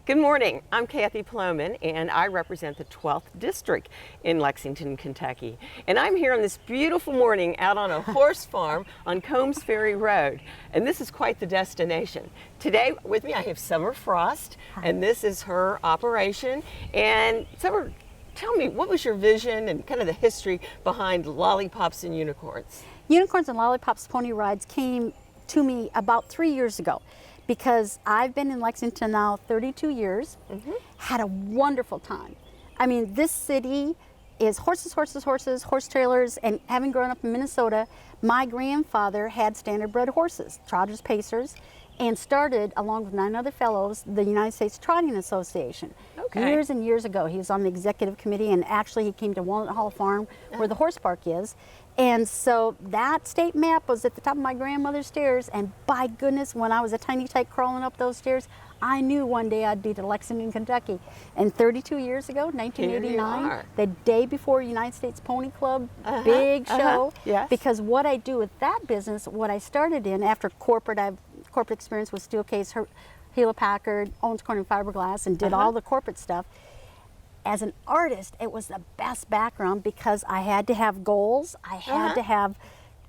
Good morning. I'm Kathy Plomin, and I represent the 12th District in Lexington, Kentucky. And I'm here on this beautiful morning out on a horse farm on Combs Ferry Road. And this is quite the destination. Today with me I have Summer Frost, and this is her operation. And Summer, tell me, what was your vision and kind of the history behind Lollipops and Unicorns? Unicorns and Lollipops pony rides came to me about 3 years ago, because I've been in Lexington now 32 years, had a wonderful time. I mean, this city is horses, horses, horses, horse trailers, and having grown up in Minnesota, my grandfather had standard-bred horses, trotters, pacers, and started, along with 9 other fellows, the United States Trotting Association. Years and years ago. He was on the executive committee, and actually he came to Walnut Hall Farm, where the horse park is. And so that state map was at the top of my grandmother's stairs, and by goodness, when I was a tiny tyke crawling up those stairs, I knew one day I'd be to Lexington, Kentucky. And 32 years ago, 1989, the day before United States Pony Club, big show. Because what I do with that business, what I started in after corporate, I've corporate experience with Steelcase, Hewlett-Packard, Owens Corning Fiberglass, and did all the corporate stuff. As an artist, it was the best background because I had to have goals, I had to have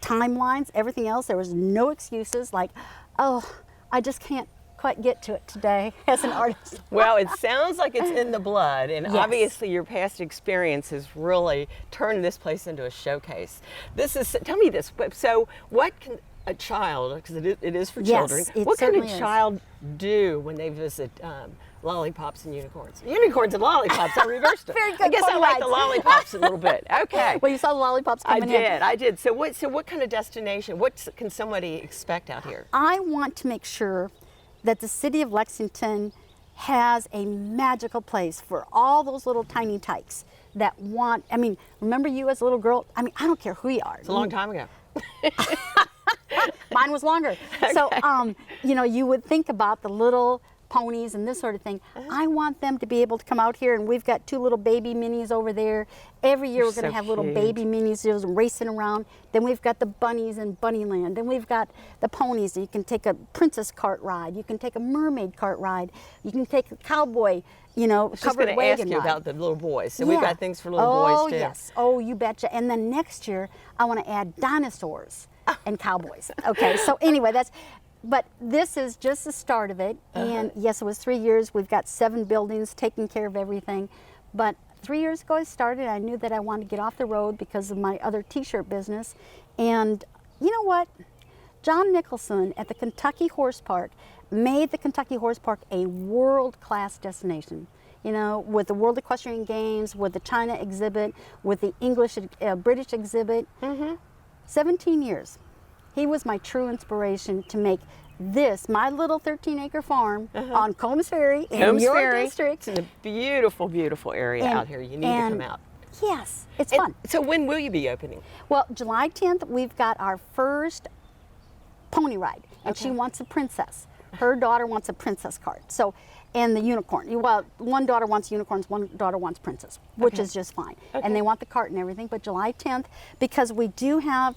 timelines, everything else. There was no excuses like, oh, I just can't quite get to it today as an artist. Well, it sounds like it's in the blood, and obviously your past experience has really turned this place into a showcase. Tell me this, so what can a child, because it is for children, what can a child do when they visit Lollipops and Unicorns? Unicorns and Lollipops, I reversed it. Very good. I guess I like the Lollipops a little bit. Okay. Well, you saw the Lollipops coming in. I did. So what kind of destination, what can somebody expect out here? I want to make sure that the city of Lexington has a magical place for all those little tiny tykes that want, I mean, remember you as a little girl? I mean, I don't care who you are. It's a long time ago. Mine was longer. Okay. So, you know, you would think about the little ponies and this sort of thing. I want them to be able to come out here, and we've got 2 little baby minis over there. Every year we're going to have little baby minis just racing around. Then we've got the bunnies in Bunnyland. Then we've got the ponies. You can take a princess cart ride. You can take a mermaid cart ride. You can take a cowboy, you know, covered wagon ride. I was just going to ask you about the little boys. So we've got things for little boys too. Oh, yes. Oh, you betcha. And then next year, I want to add dinosaurs and cowboys. Okay, so anyway, but this is just the start of it. And yes, it was 3 years. We've got 7 buildings taking care of everything. But 3 years ago I started. I knew that I wanted to get off the road because of my other t-shirt business. And you know what? John Nicholson at the Kentucky Horse Park made the Kentucky Horse Park a world-class destination. You know, with the World Equestrian Games, with the China exhibit, with the British exhibit. 17 years. He was my true inspiration to make this, my little 13-acre farm on Combs Ferry in your district. It's a beautiful, beautiful area out here. You need to come out. Yes, it's fun. So when will you be opening? Well, July 10th, we've got our first pony ride, and she wants a princess. Her daughter wants a princess cart. So, and the unicorn. Well, one daughter wants unicorns, one daughter wants princess, which is just fine. And they want the cart and everything, but July 10th, because we do have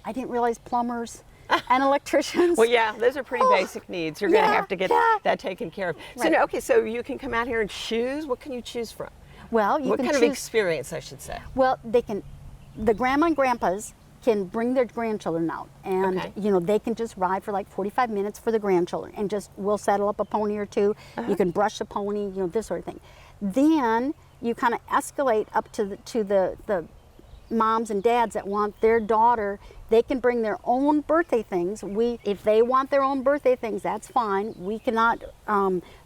I didn't realize plumbers and electricians. Well, yeah, those are pretty basic needs. You're going to have to get that taken care of. So, so you can come out here and choose. What can you choose from? Well, you what can kind of experience, I should say? Well, the grandma and grandpas can bring their grandchildren out, and you know, they can just ride for like 45 minutes for the grandchildren, and we'll settle up a pony or 2. You can brush the pony, you know, this sort of thing. Then you kind of escalate up to the moms and dads that want their daughter. They can bring their own birthday things. If they want their own birthday things, that's fine. We cannot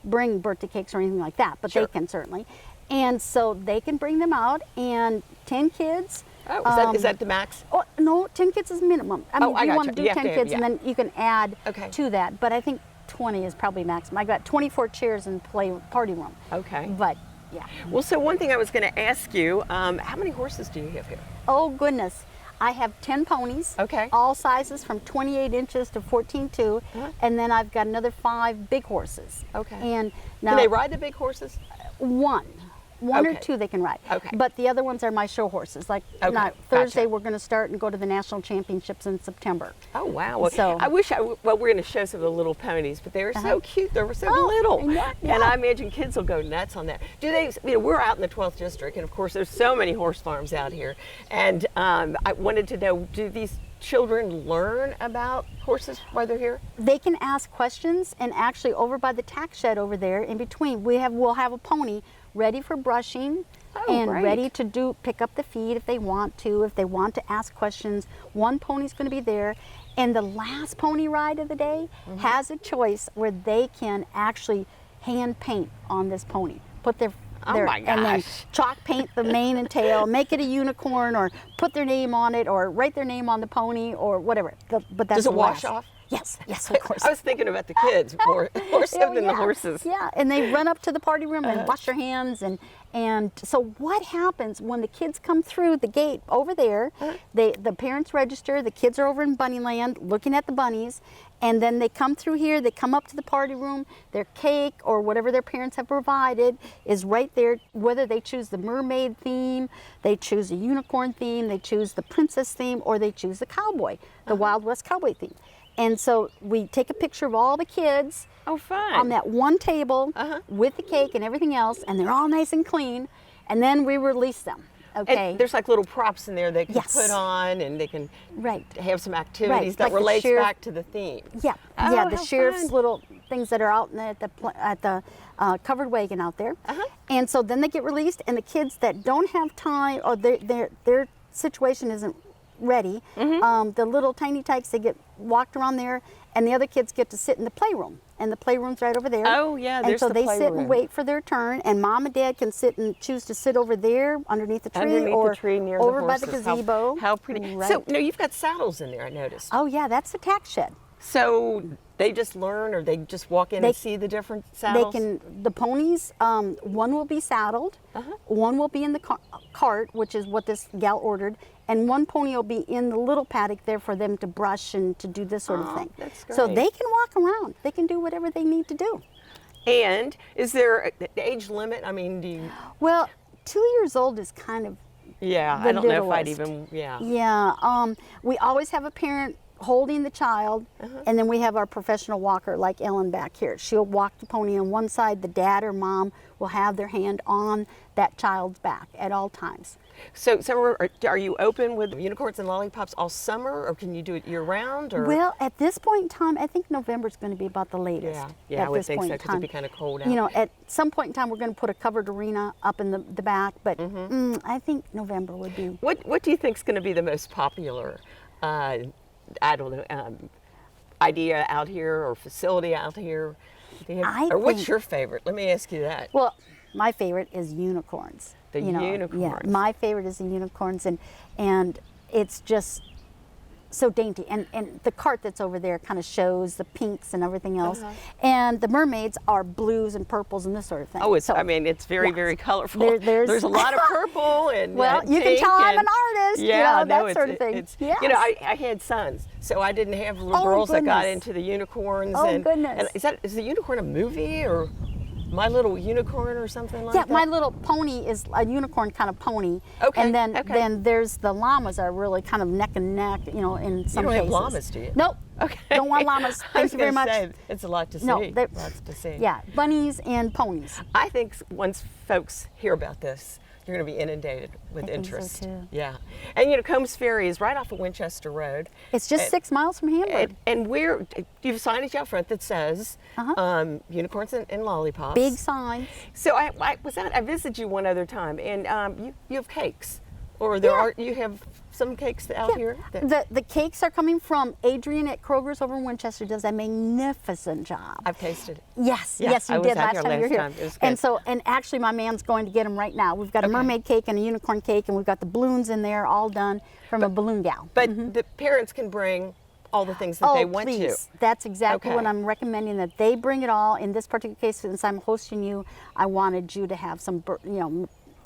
bring birthday cakes or anything like that, but they can certainly. And so they can bring them out, and 10 kids. Oh, is that the max? Oh, no, 10 kids is minimum. I mean, you want to do 10 kids, and then you can add to that. But I think 20 is probably maximum. I got 24 chairs in the party room. Okay. But, yeah. Well, so one thing I was going to ask you, how many horses do you have here? Oh, goodness. I have 10 ponies, all sizes from 28 inches to 14.2, and then I've got another 5 big horses. Okay. And now, can they ride the big horses? One. One or Okay. two they can ride. Okay. But the other ones are my show horses. Like Okay, now, Thursday gotcha. we're going to start and go to the national championships in September. Oh wow! Well, So- I wish well, we're going to show some of the little ponies, but they were so cute. They were so Oh, little, I know, and yeah. I imagine kids will go nuts on that. Do they? You know, we're out in the 12th district, and of course, there's so many horse farms out here. And I wanted to know: do these children learn about horses while they're here? They can ask questions, and actually over by the tack shed over there in between, we'll have a pony ready for brushing. Oh, And great. ready to pick up the feed if they want to ask questions. One pony's going to be there, and the last pony ride of the day has a choice where they can actually hand paint on this pony. Put their Oh my and then gosh. chalk paint the mane and tail, make it a unicorn, or put their name on it, or write their name on the pony, or whatever. But that's Does it the wash last. off? Yes, of course. I was thinking about the kids more so Oh, than the yeah. horses. Yeah, and they run up to the party room and wash their hands, and so what happens when the kids come through the gate over there? The parents register. The kids are over in Bunnyland looking at the bunnies, and then they come through here. They come up to the party room. Their cake or whatever their parents have provided is right there. Whether they choose the mermaid theme, they choose a unicorn theme, they choose the princess theme, or they choose the cowboy, the Wild West cowboy theme. And so we take a picture of all the kids Oh, fun. on that one table with the cake and everything else, and they're all nice and clean, and then we release them. Okay. And there's like little props in there they can Yes. put on, and they can Right. have some activities Right, that like the relates sheriff- back to the theme. Yeah, Oh, yeah. The how sheriff's fun. little things that are out at the covered wagon out there, and so then they get released, and the kids that don't have time or their situation isn't ready, the little tiny tykes, they get walked around there, and the other kids get to sit in the playroom, and the playroom's right over there. Oh, yeah, and there's so the they sit playroom. and wait for their turn, and mom and dad can sit and choose to sit over there underneath the tree, Underneath or the tree near over the by the horses. gazebo. How pretty. Right. So, no, you've got saddles in there, I noticed. Oh yeah, that's the tack shed. So they just learn, or they just walk in They- and see the different saddles? The ponies, one will be saddled, one will be in the cart, which is what this gal ordered, and one pony will be in the little paddock there for them to brush and to do this sort of thing. that's So great. they can walk around. They can do whatever they need to do. And is there an age limit? I mean, do you... Well, 2 years old is kind of Yeah, the I don't know if I'd littlest. even... Yeah. Yeah, we always have a parent holding the child, and then we have our professional walker like Ellen back here. She'll walk the pony on one side. The dad or mom will have their hand on that child's back at all times. So, Summer, are you open with unicorns and lollipops all summer, or can you do it year-round? Or? Well, at this point in time, I think November's going to be about the latest. Yeah, at I would this think point so, in 'cause it'd be time. kinda cold You out. know, at some point in time, we're going to put a covered arena up in the back, but I think November would be. What do you think is going to be the most popular, I don't know, idea out here or facility out here? Do you have- I or what's think- your favorite? Let me ask you that. Well, my favorite is unicorns. The Yeah, unicorns. my favorite is the unicorns, and it's just so dainty. And the cart that's over there kind of shows the pinks and everything else. And the mermaids are blues and purples and this sort of thing. Oh, it's, So, I mean, it's very, yes. very colorful. There's a lot of purple and Well, you can pink tell I'm and- an artist, Yeah, no, that sort of thing. It's, You know, Yes. I had sons, so I didn't have little Oh, girls that got goodness. into the unicorns. Oh, and, goodness. And is the unicorn a movie or My Little Unicorn or something like Yeah, that? My Little Pony is a unicorn kind of pony. Okay, And then okay. then there's the llamas are really kind of neck and neck, you know, in some don't have cases. llamas, do you? Nope. Okay. Don't want llamas. I was Thank you very gonna much. say, it's a lot to see. No, they're- Lots to see. Yeah, bunnies and ponies. I think once folks hear about this, you're going to be inundated with I think so, interest. too. Yeah. And you know, Combs Ferry is right off of Winchester Road. It's just 6 miles from Hamburg. And we're, you have signage out front that says unicorns and lollipops. Big signs. So I visited you one other time, and you have cakes, or there Yeah. are you have some cakes out here. The cakes are coming from Adrian at Kroger's over in Winchester. Does a magnificent job. I've tasted it. Yes, Yeah, yes, I you was did out last here time you were last here. time. It was And good. and actually, my man's going to get them right now. We've got a Okay. mermaid cake and a unicorn cake, and we've got the balloons in there, all done from a balloon gal. But the parents can bring all the things that they want please. to. That's exactly what Okay. I'm recommending, that they bring it all. In this particular case, since I'm hosting you, I wanted you to have some,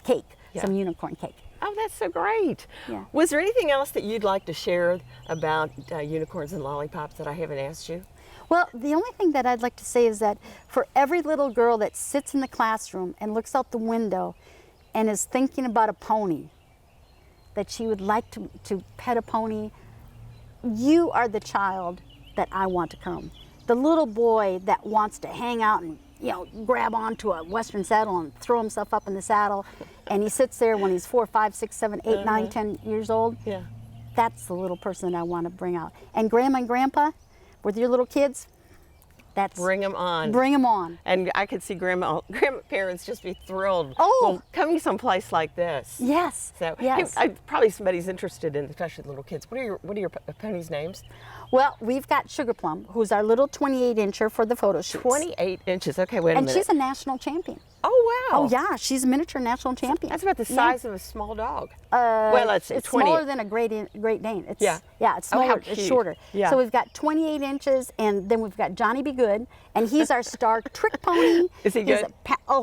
cake, some Yeah. unicorn cake. Oh, that's so great. Yeah. Was there anything else that you'd like to share about unicorns and lollipops that I haven't asked you? Well, the only thing that I'd like to say is that for every little girl that sits in the classroom and looks out the window, and is thinking about a pony, that she would like to pet a pony, you are the child that I want to come. The little boy that wants to hang out and, you know, grab onto a Western saddle and throw himself up in the saddle, and he sits there when he's 4, 5, 6, 7, 8, 9, 10 years old. Yeah. That's the little person that I want to bring out. And Grandma and Grandpa, with your little kids, Bring them on. Bring them on. And I could see grandparents just be thrilled. Oh. Well, coming someplace like this. Yes. So yes. probably somebody's interested in, especially little kids. What are your ponies' names? Well, we've got Sugar Plum, who's our little 28-incher for the photo shoots. 28 inches. Okay, wait a minute. And she's a national champion. Oh, wow. Oh, yeah. She's a miniature national champion. That's about the size of a small dog. Well, let's see. It's 20. smaller than a Great Dane. It's, Yeah. Yeah, it's Oh, how smaller. It's cute. shorter. Yeah. So we've got 28 inches, and then we've got Johnny Be Good, and he's our star trick pony. Is he good?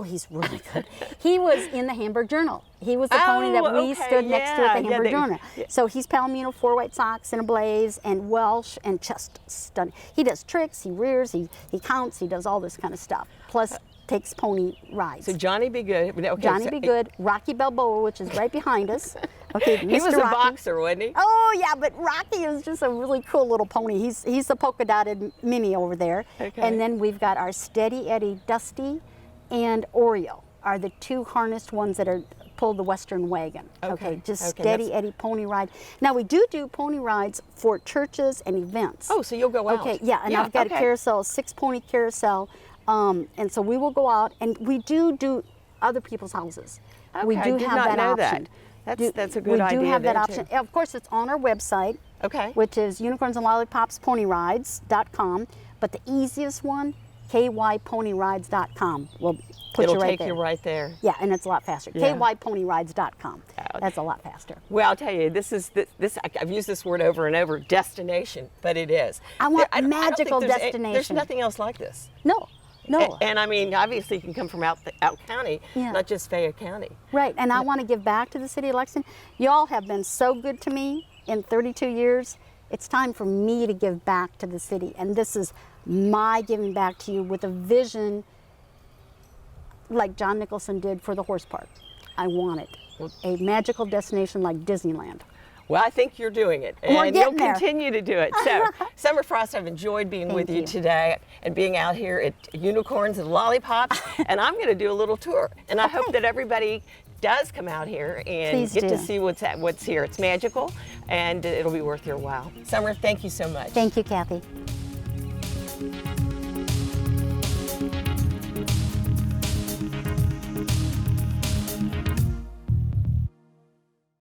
He's really good. He was in the Hamburg Journal. He was the pony that we stood next to at the Hamburg Journal. Yeah. So he's Palomino, 4 white socks and a blaze, and Welsh, and just stunning. He does tricks, he rears, he counts, he does all this kind of stuff. Plus takes pony rides. So Johnny Be Good. Okay, Johnny Be Good, Rocky Balboa, which is right behind us. Okay, Mr. He was a Rocky. boxer, wasn't he? Oh yeah, but Rocky is just a really cool little pony. He's the polka dotted mini over there. Okay. And then we've got our Steady Eddie Dusty and Oreo are the 2 harnessed ones that are pull the Western wagon. Okay, just Steady Eddie pony ride. Now we do pony rides for churches and events. Oh, so you'll go out. Okay, yeah, and I've got a carousel, 6-pony carousel, and so we will go out, and we do other people's houses. Okay, We do I did have not that know option. That's a good idea. We do have that there, option. too. Of course, it's on our website, Okay. which is Unicorns and Lollipops Ponyrides.com, but the easiest one, kyponyrides.com, will put It'll you right take there. you right there. Yeah, and it's a lot faster. Yeah. kyponyrides.com. That's a lot faster. Well, I'll tell you, this. I've used this word over and over, destination, but it is. I want don't think magical there's destination. There's nothing else like this. No. And I mean, obviously, you can come from out county, Yeah. not just Fayette County. Right, and I want to give back to the city of Lexington. Y'all have been so good to me in 32 years. It's time for me to give back to the city, and this is my giving back to you with a vision like John Nicholson did for the horse park. I want it. A magical destination like Disneyland. Well, I think you're doing it, We're and you'll getting there. continue to do it. So, Summer Frost, I've enjoyed being with you today and being out here at Unicorns and Lollipops, and I'm going to do a little tour, and I hope that everybody does come out here and Please get do. to see what's here. It's magical, and it'll be worth your while. Summer, thank you so much. Thank you, Kathy.